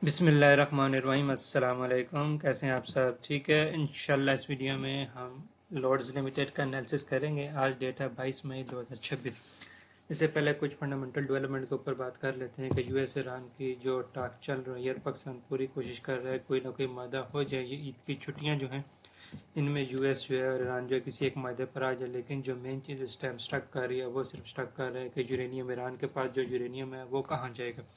बिस्मिल्लाहिर्रहमानिर्रहीम। अस्सलाम वालेकुम। कैसे हैं आप सब? ठीक है, इंशाल्लाह इस वीडियो में हम लॉर्ड्स लिमिटेड का एनालिसिस करेंगे। आज डेट है 22 मई 2026। इससे पहले कुछ फंडामेंटल डेवलपमेंट के ऊपर बात कर लेते हैं कि यूएस ईरान की जो टाक चल रही है, पाकिस्तान पूरी कोशिश कर रहा है कोई ना कोई मादा हो जाए। ये ईद की छुट्टियाँ जो हैं इनमें यूएस जो है और ईरान जो है किसी एक मादे पर आ जाए। लेकिन जो मेन चीज़ इस टाइम स्टक कर रही है वो सिर्फ स्टक कर रहा है कि यूरेनियम, ईरान के पास जो यूरेनियम है वो कहाँ जाएगा।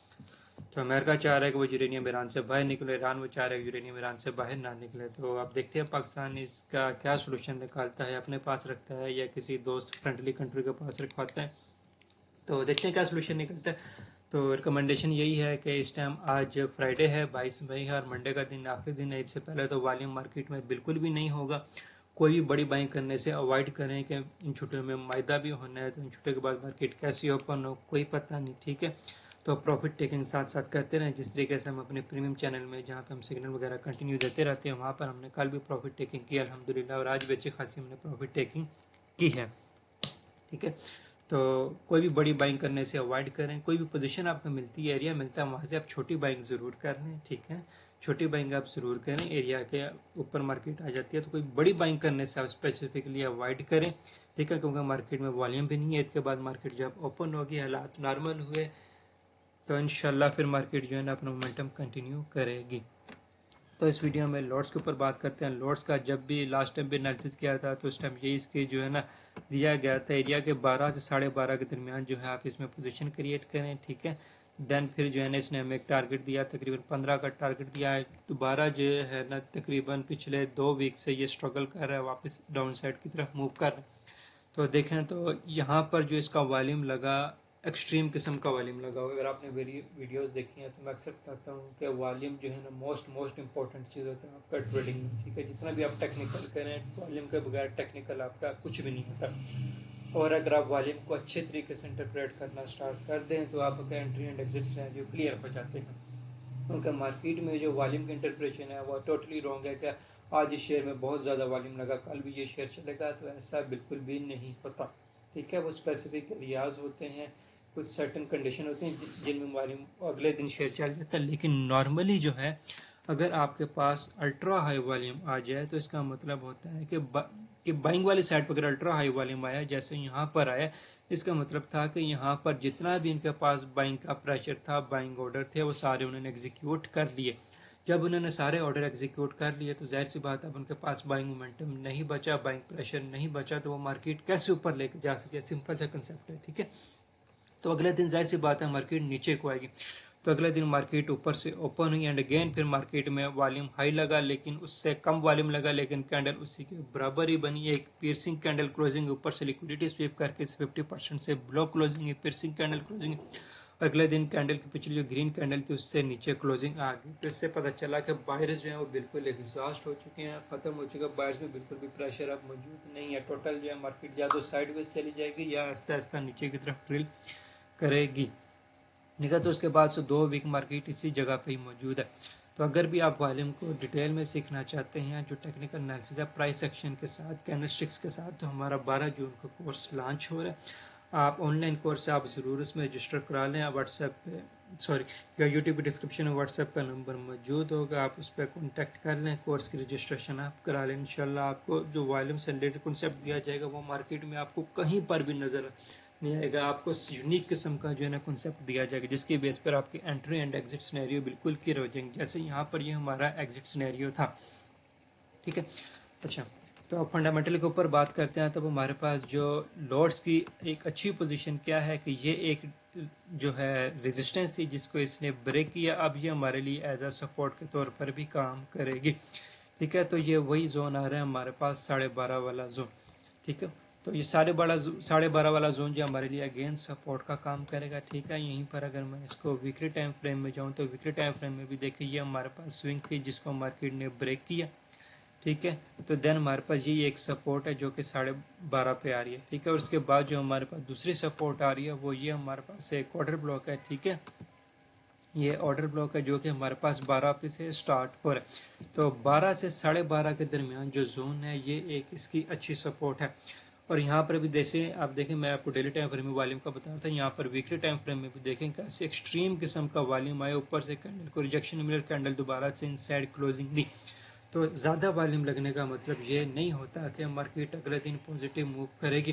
तो अमेरिका चाह रहा है कि वो यूरेनियम ईरान से बाहर निकले, ईरान वो चाह रहा है कि यूरेनियम ईरान से बाहर ना निकले। तो आप देखते हैं पाकिस्तान इसका क्या सोल्यूशन निकालता है, अपने पास रखता है या किसी दोस्त फ्रेंडली कंट्री के पास रखवाता है। तो देखते हैं क्या सोल्यूशन निकलता है। तो रिकमेंडेशन यही है कि इस टाइम आज फ्राइडे है 22 मई है और मंडे का दिन आखिरी दिन है। इससे पहले तो वॉल्यूम मार्केट में बिल्कुल भी नहीं होगा। कोई भी बड़ी बाइंग करने से अवॉइड करें कि इन छुट्टियों में मायदा भी होना है, तो इन छुट्टियों के बाद मार्केट कैसी ओपन हो कोई पता नहीं। ठीक है, तो प्रॉफिट टेकिंग साथ साथ करते रहें, जिस तरीके से हम अपने प्रीमियम चैनल में जहाँ पे हम सिग्नल वगैरह कंटिन्यू देते रहते हैं वहाँ पर हमने कल भी प्रॉफिट टेकिंग की अल्हम्दुलिल्लाह, और आज भी अच्छी खासी हमने प्रॉफिट टेकिंग की है। ठीक है, तो कोई भी बड़ी बाइंग करने से अवॉइड करें। कोई भी पोजीशन आपको मिलती है, एरिया मिलता है, वहाँ से आप छोटी बाइंग ज़रूर कर लें। ठीक है, छोटी बाइंग आप ज़रूर करें। एरिया के ऊपर मार्केट आ जाती है तो कोई बड़ी बाइंग करने से आप स्पेसिफिकली अवॉइड करें। ठीक है, क्योंकि मार्केट में वॉल्यूम भी नहीं है। इसके बाद मार्केट जब ओपन होगी, हालात नॉर्मल हुए तो इंशाल्लाह फिर मार्केट जो है ना अपना मोमेंटम कंटिन्यू करेगी। तो इस वीडियो में लॉट्स के ऊपर बात करते हैं। लॉट्स का जब भी लास्ट टाइम भी एनालिसिस किया था तो उस टाइम यही इसके जो है ना दिया गया था, एरिया के 12 से 12.5 के दरमियान जो है आप इसमें पोजीशन क्रिएट करें। ठीक है, देन फिर जो है ना इसने हमें एक टारगेट दिया, तकरीबन 15 का टारगेट दिया है। दोबारा जो है ना तकरीबन पिछले 2 वीक से ये स्ट्रगल कर रहा है, वापस डाउन साइड की तरफ मूव कर रहा है। तो देखें तो यहाँ पर जो इसका वॉल्यूम लगा, एक्सट्रीम किस्म का वॉल्यूम लगा होगा। अगर आपने मेरी वीडियोस देखी हैं तो मैं अक्सर बताता हूँ कि वॉल्यूम जो है ना मोस्ट इंपॉर्टेंट चीज़ होता है आपका ट्रेडिंग में। ठीक है, जितना भी आप टेक्निकल करें, वॉल्यूम के बगैर टेक्निकल आपका कुछ भी नहीं होता। और अगर आप वॉल्यूम को अच्छे तरीके से इंटरप्रेट करना स्टार्ट कर दें तो आपका एंट्री एंड एग्जिट्स हैं जो क्लियर हो जाते हैं। क्योंकि मार्केट में जो वॉल्यूम की इंटरप्रेशन है वो टोटली रॉन्ग है। क्या आज इस शेयर में बहुत ज़्यादा वॉल्यूम लगा, कल भी ये शेयर चलेगा, तो ऐसा बिल्कुल भी नहीं होता। ठीक है, वो स्पेसिफिक एरियाज होते हैं, कुछ सर्टन कंडीशन होते हैं जिनमें वॉल्यूम अगले दिन शेयर चल जाता है। लेकिन नॉर्मली जो है अगर आपके पास अल्ट्रा हाई वॉल्यूम आ जाए तो इसका मतलब होता है कि बाइंग वाली साइड पर अगर अल्ट्रा हाई वॉल्यूम आया, जैसे यहाँ पर आया, इसका मतलब था कि यहाँ पर जितना भी इनके पास बाइंग का प्रेशर था, बाइंग ऑर्डर थे, वो सारे उन्होंने एग्जीक्यूट कर लिए। जब उन्होंने सारे ऑर्डर एग्जीक्यूट कर लिए तो जाहिर सी बात है अब उनके पास बाइंग मोमेंटम नहीं बचा, बाइंग प्रेशर नहीं बचा, तो वो मार्केट कैसे ऊपर लेके जा सके। सिंपल सा कंसेप्ट है। ठीक है, तो अगले दिन जाहिर सी बात है मार्केट नीचे को आएगी। तो अगले दिन मार्केट ऊपर से ओपन हुई एंड अगेन फिर मार्केट में वॉल्यूम हाई लगा, लेकिन उससे कम वॉल्यूम लगा, लेकिन कैंडल उसी के बराबर ही बनी है। एक पियर्सिंग कैंडल क्लोजिंग, ऊपर से लिक्विडिटी स्वीप करके 50% से ब्लॉक क्लोजिंग है, पियर्सिंग कैंडल क्लोजिंग है। अगले दिन कैंडल की पिछली जो ग्रीन कैंडल थी उससे नीचे क्लोजिंग आ गई। तो इससे पता चला कि बायर्स जो है वो बिल्कुल एग्जॉस्ट हो चुके हैं, खत्म हो चुका है। बायर्स में बिल्कुल भी प्रेशर अब मौजूद नहीं है। टोटल जो है मार्केट या तो साइडवेज चली जाएगी या आहिस्ता आहिस्ता नीचे की तरफ ड्रिल करेगी। निकल तो उसके बाद से 2 वीक मार्केट इसी जगह पे ही मौजूद है। तो अगर भी आप वॉल्यूम को डिटेल में सीखना चाहते हैं, जो टेक्निकल एनालिसिस है प्राइस एक्शन के साथ, कैंडलस्टिक्स के साथ, तो हमारा 12 जून को कोर्स लॉन्च हो रहा है। आप ऑनलाइन कोर्स आप ज़रूर उसमें रजिस्टर करा लें। व्हाट्सएप पे या यूट्यूब की डिस्क्रिप्शन में व्हाट्सएप का नंबर मौजूद होगा, आप उस पर कॉन्टैक्ट कर लें, कोर्स की रजिस्ट्रेशन आप करा लें। इंशाल्लाह आपको जो वॉल्यूम से रिलेटेड कॉन्सेप्ट दिया जाएगा वो मार्केट में आपको कहीं पर भी नज़र नहीं आएगा। आपको यूनिक किस्म का जो है ना कॉन्सेप्ट दिया जाएगा, जिसके बेस पर आपकी एंट्री एंड एग्जिट सिनेरियो बिल्कुल क्लियर हो जाएंगे। जैसे यहाँ पर ये हमारा एग्जिट सिनेरियो था। ठीक है, अच्छा, तो अब फंडामेंटल के ऊपर बात करते हैं। तो हमारे पास जो लॉर्ड्स की एक अच्छी पोजीशन क्या है कि ये एक जो है रेजिस्टेंस थी जिसको इसने ब्रेक किया, अब ये हमारे लिए एज अ सपोर्ट के तौर पर भी काम करेगी। ठीक है, तो ये वही जोन आ रहा है हमारे पास 12.5 वाला जोन। ठीक है, तो ये 12.5 वाला जोन जो हमारे लिए अगेन सपोर्ट का काम करेगा। ठीक है, यहीं पर अगर मैं इसको वीकली टाइम फ्रेम में जाऊँ तो वीकली टाइम फ्रेम में भी देखिए ये हमारे पास स्विंग थी जिसको मार्केट ने ब्रेक किया। ठीक है, तो देन हमारे पास ये एक सपोर्ट है जो कि 12.5 पे आ रही है। ठीक है, और उसके बाद जो हमारे पास दूसरी सपोर्ट आ रही है वो ये हमारे पास एक ऑर्डर ब्लॉक है। ठीक है, ये ऑर्डर ब्लॉक है जो कि हमारे पास 12 पे से स्टार्ट हो रहा है। तो 12 से 12.5 के दरमियान जो जोन है ये एक इसकी अच्छी सपोर्ट है। اور یہاں پر بھی جیسے آپ دیکھیں میں آپ کو ڈیلی ٹائم فریم میں والیوم کا بتا رہا تھا، یہاں پر ویکلی ٹائم فریم میں بھی دیکھیں کیسے ایکسٹریم قسم کا والیوم آیا، اوپر سے کینڈل کو ریجیکشن ملا، کینڈل دوبارہ سے انسائڈ کلوزنگ دی. تو زیادہ والیوم لگنے کا مطلب یہ نہیں ہوتا کہ مارکیٹ اگلے دن پوزیٹیو موو کرے گی.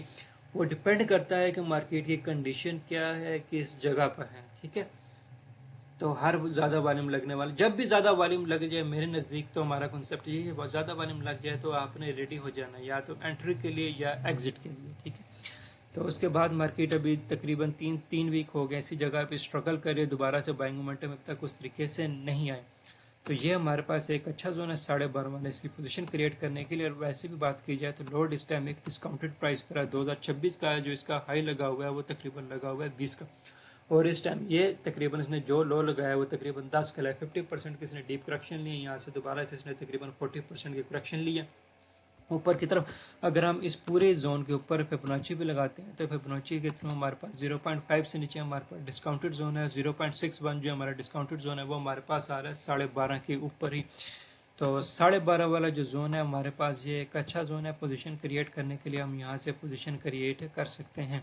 وہ ڈپینڈ کرتا ہے کہ مارکیٹ کی کنڈیشن کیا ہے، کس جگہ پر ہے. ٹھیک ہے، تو ہر زیادہ والیوم لگنے والا، جب بھی زیادہ والیوم لگ جائے میرے نزدیک تو ہمارا کنسپٹ یہ ہے بہت زیادہ والیوم لگ جائے تو آپ نے ریڈی ہو جانا یا تو انٹری کے لیے یا ایگزٹ کے لیے. ٹھیک ہے، تو اس کے بعد مارکیٹ ابھی تقریباً تین ویک ہو گئے اسی جگہ پہ اسٹرگل کرے، دوبارہ سے بائنگ مومنٹم اب تک اس طریقے سے نہیں آئے. تو یہ ہمارے پاس ایک اچھا زون ہے 12.5 والے اس کی پوزیشن کریٹ کرنے کے لیے. اور ویسے بھی بات کی جائے تو لوڈ اس ٹائم ایک ڈسکاؤنٹڈ پرائس پر ہے 2026 کا ہے، جو اس کا ہائی لگا ہوا ہے وہ تقریباً لگا ہوا ہے 20 کا. اور اس ٹائم یہ تقریباً اس نے جو لو لگایا ہے وہ تقریباً 10 کا ہے. 50% کی اس نے ڈیپ کریکشن لی ہے، یہاں سے دوبارہ سے اس نے تقریباً 40% کی کریکشن لی ہے اوپر کی طرف. اگر ہم اس پورے زون کے اوپر فیبوناچی بھی لگاتے ہیں تو فیبوناچی کے تھرو ہمارے پاس 0.5 سے نیچے ہمارے پاس ڈسکاؤنٹڈ زون ہے. 0.61 جو ہمارا ڈسکاؤنٹڈ زون ہے وہ ہمارے پاس آ رہا ہے 12.5 کے اوپر ہی. تو 12.5 والا جو زون ہے ہمارے پاس یہ ایک اچھا زون ہے پوزیشن کریٹ کرنے کے لیے. ہم یہاں سے پوزیشن کریٹ کر سکتے ہیں.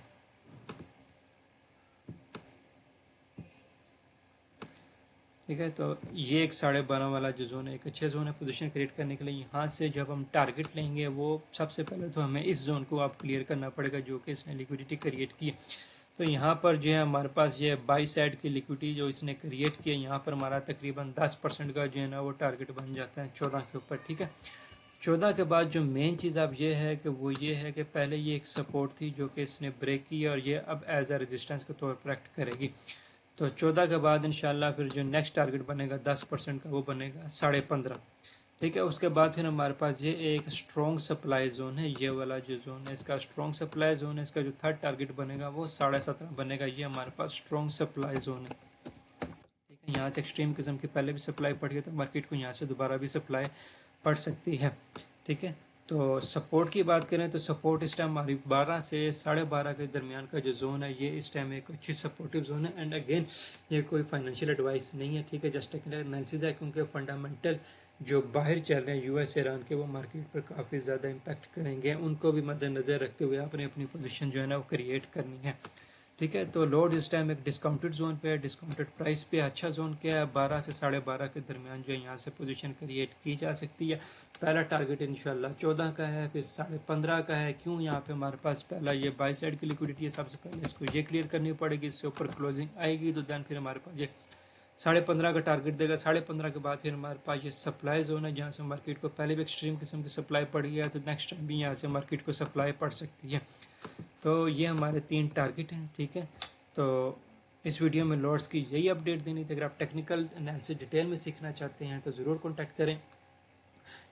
ٹھیک ہے، تو یہ ایک 12.5 والا جو زون ہے ایک اچھے زون ہے پوزیشن کریٹ کرنے کے لیے. یہاں سے جب ہم ٹارگٹ لیں گے وہ سب سے پہلے تو ہمیں اس زون کو آپ کلیئر کرنا پڑے گا جو کہ اس نے لیکوڈیٹی کریٹ کی. تو یہاں پر جو ہے ہمارے پاس یہ بائی سائڈ کی لیکوڈیٹی جو اس نے کریٹ کی ہے، یہاں پر ہمارا تقریباً 10% کا جو ہے نا وہ ٹارگٹ بن جاتا ہے 14 کے اوپر. ٹھیک ہے، 14 کے بعد جو مین چیز اب یہ ہے کہ وہ یہ ہے کہ پہلے یہ ایک سپورٹ تھی جو کہ اس نے بریک کی اور یہ اب ایز اے ریزسٹنس کے طور پر ایکٹ کرے گی. تو 14 کے بعد انشاءاللہ پھر جو نیکسٹ ٹارگٹ بنے گا 10% کا وہ بنے گا 15.5. ٹھیک ہے، اس کے بعد پھر ہمارے پاس یہ ایک اسٹرانگ سپلائی زون ہے. یہ والا جو زون ہے اس کا اسٹرانگ سپلائی زون ہے. اس کا جو تھرڈ ٹارگٹ بنے گا وہ 17.5 بنے گا. یہ ہمارے پاس اسٹرانگ سپلائی زون ہے. ٹھیک ہے، یہاں سے ایکسٹریم قسم کی پہلے بھی سپلائی پڑی ہے تو مارکیٹ کو یہاں سے دوبارہ بھی سپلائی پڑ سکتی ہے. ٹھیک ہے، تو سپورٹ کی بات کریں تو سپورٹ اس ٹائم ہماری 12 سے 12.5 کے درمیان کا جو زون ہے یہ اس ٹائم ایک اچھی سپورٹیو زون ہے. اینڈ اگین یہ کوئی فائنینشیل ایڈوائس نہیں ہے. ٹھیک ہے، جسٹ ٹیکنیکل انالیسز ہے کیونکہ فنڈامنٹل جو باہر چل رہے ہیں یو ایس ایران کے وہ مارکیٹ پر کافی زیادہ امپیکٹ کریں گے. ان کو بھی مد نظر رکھتے ہوئے آپ نے اپنی پوزیشن جو ہے نا وہ کریٹ کرنی ہے. ٹھیک ہے، تو لوڈ اس ٹائم ایک ڈسکاؤنٹڈ زون پہ ہے، ڈسکاؤنٹڈ پرائس پہ. اچھا زون کیا ہے 12 سے 12.5 کے درمیان جو ہے یہاں سے پوزیشن کریٹ کی جا سکتی ہے. پہلا ٹارگٹ انشاءاللہ 14 کا ہے، پھر 15.5 کا ہے. کیوں؟ یہاں پہ ہمارے پاس پہلا یہ بائی سائڈ کی لیکوڈیٹی ہے، سب سے پہلے اس کو یہ کلیئر کرنی پڑے گی. اس سے اوپر کلوزنگ آئے گی تو دین پھر ہمارے پاس یہ 15.5 کا ٹارگٹ دے گا. 15.5 کے بعد پھر ہمارے پاس یہ سپلائی زون ہے جہاں سے مارکیٹ کو پہلے بھی ایکسٹریم قسم کی سپلائی پڑی ہے تو نیکسٹ ٹائم بھی یہاں سے مارکیٹ کو سپلائی پڑ سکتی ہے. تو یہ ہمارے 3 ٹارگٹ ہیں. ٹھیک ہے، تو اس ویڈیو میں لارڈس کی یہی اپڈیٹ دینی تھی. اگر آپ ٹیکنیکل انالیسس ڈیٹیل میں سیکھنا چاہتے ہیں تو ضرور کانٹیکٹ کریں.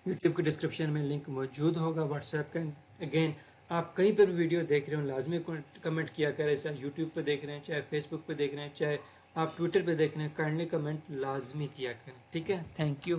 یوٹیوب کے ڈسکرپشن میں لنک موجود ہوگا. واٹس ایپ کا اگین آپ کہیں پر بھی ویڈیو دیکھ رہے ہو لازمی کمنٹ کیا کریں. چاہے یوٹیوب پہ دیکھ رہے ہیں، چاہے فیس بک پہ دیکھ رہے ہیں، چاہے آپ ٹویٹر پہ دیکھ رہے ہیں، کائنڈلی کمنٹ لازمی کیا کریں. ٹھیک ہے، تھینک یو.